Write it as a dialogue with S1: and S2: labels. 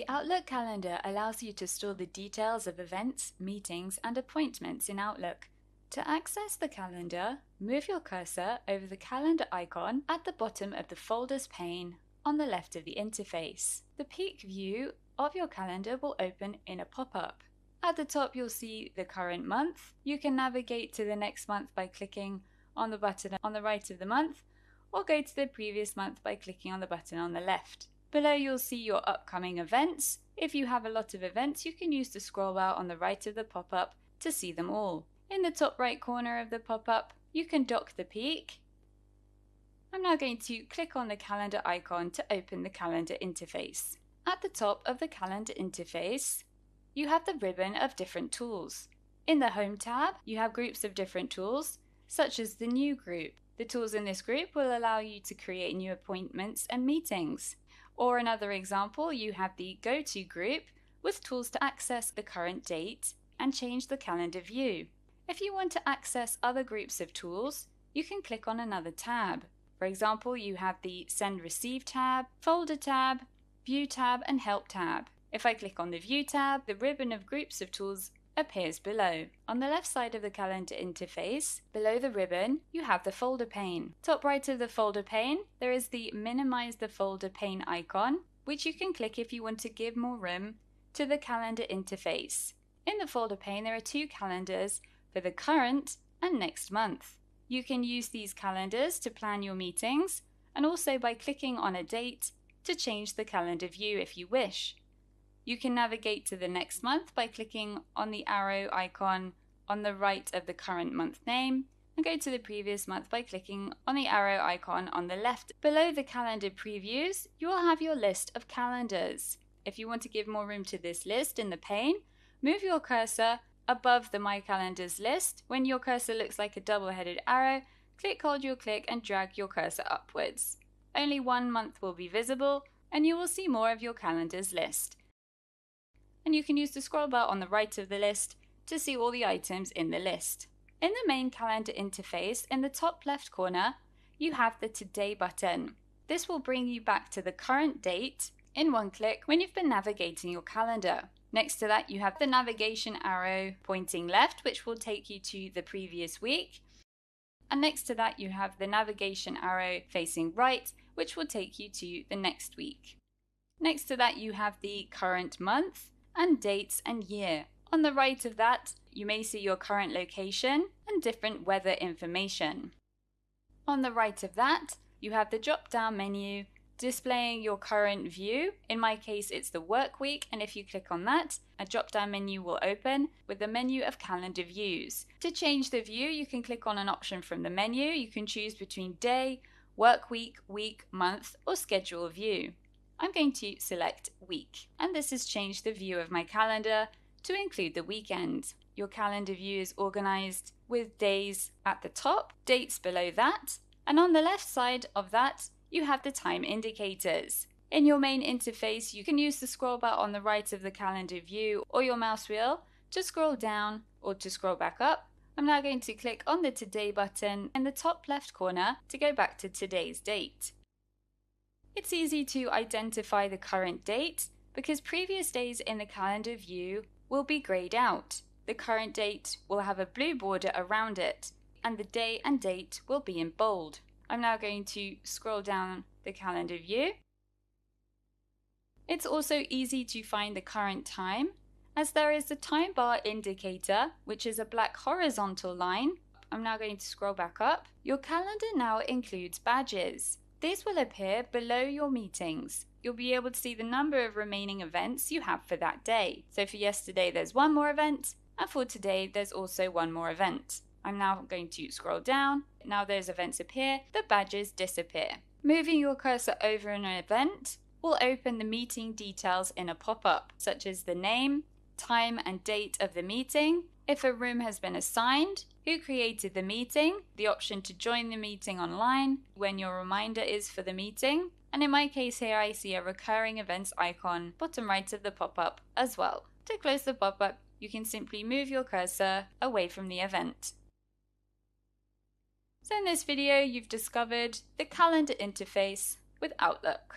S1: The Outlook calendar allows you to store the details of events, meetings, and appointments in Outlook. To access the calendar, move your cursor over the calendar icon at the bottom of the Folders pane on the left of the interface. The peek view of your calendar will open in a pop-up. At the top, you'll see the current month. You can navigate to the next month by clicking on the button on the right of the month, or go to the previous month by clicking on the button on the left. Below, you'll see your upcoming events. If you have a lot of events, you can use the scroll bar on the right of the pop-up to see them all. In the top right corner of the pop-up, you can dock the peek. I'm now going to click on the calendar icon to open the calendar interface. At the top of the calendar interface, you have the ribbon of different tools. In the Home tab, you have groups of different tools, such as the New group. The tools in this group will allow you to create new appointments and meetings. Or another example, you have the Go To group with tools to access the current date and change the calendar view. If you want to access other groups of tools, you can click on another tab. For example, you have the Send Receive tab, Folder tab, View tab, and Help tab. If I click on the View tab, the ribbon of groups of tools appears below. On the left side of the calendar interface, below the ribbon, you have the folder pane. Top right of the folder pane, there is the Minimize the folder pane icon, which you can click if you want to give more room to the calendar interface. In the folder pane, there are two calendars for the current and next month. You can use these calendars to plan your meetings, and also by clicking on a date to change the calendar view if you wish. You can navigate to the next month by clicking on the arrow icon on the right of the current month name, and go to the previous month by clicking on the arrow icon on the left. Below the calendar previews, you will have your list of calendars. If you want to give more room to this list in the pane, move your cursor above the My Calendars list. When your cursor looks like a double-headed arrow, hold your click and drag your cursor upwards. Only one month will be visible, and you will see more of your calendars list. And you can use the scroll bar on the right of the list to see all the items in the list. In the main calendar interface, in the top left corner, you have the Today button. This will bring you back to the current date in one click when you've been navigating your calendar. Next to that, you have the navigation arrow pointing left, which will take you to the previous week. And next to that, you have the navigation arrow facing right, which will take you to the next week. Next to that, you have the current month and dates and year. On the right of that, you may see your current location and different weather information. On the right of that, you have the drop-down menu displaying your current view. In my case, it's the work week, and if you click on that, a drop-down menu will open with the menu of calendar views. To change the view, you can click on an option from the menu. You can choose between day, work week, week, month, or schedule view. I'm going to select week, and this has changed the view of my calendar to include the weekend. Your calendar view is organized with days at the top, dates below that, and on the left side of that, you have the time indicators. In your main interface, you can use the scroll bar on the right of the calendar view or your mouse wheel to scroll down or to scroll back up. I'm now going to click on the Today button in the top left corner to go back to today's date. It's easy to identify the current date because previous days in the calendar view will be grayed out. The current date will have a blue border around it, and the day and date will be in bold. I'm now going to scroll down the calendar view. It's also easy to find the current time, as there is the time bar indicator, which is a black horizontal line. I'm now going to scroll back up. Your calendar now includes badges. These will appear below your meetings. You'll be able to see the number of remaining events you have for that day. So for yesterday, there's one more event, and for today, there's also one more event. I'm now going to scroll down. Now those events appear, the badges disappear. Moving your cursor over an event will open the meeting details in a pop-up, such as the name, time and date of the meeting, if a room has been assigned, who created the meeting, the option to join the meeting online, when your reminder is for the meeting, and in my case here I see a recurring events icon bottom right of the pop-up as well. To close the pop-up, you can simply move your cursor away from the event. So in this video, you've discovered the calendar interface with Outlook.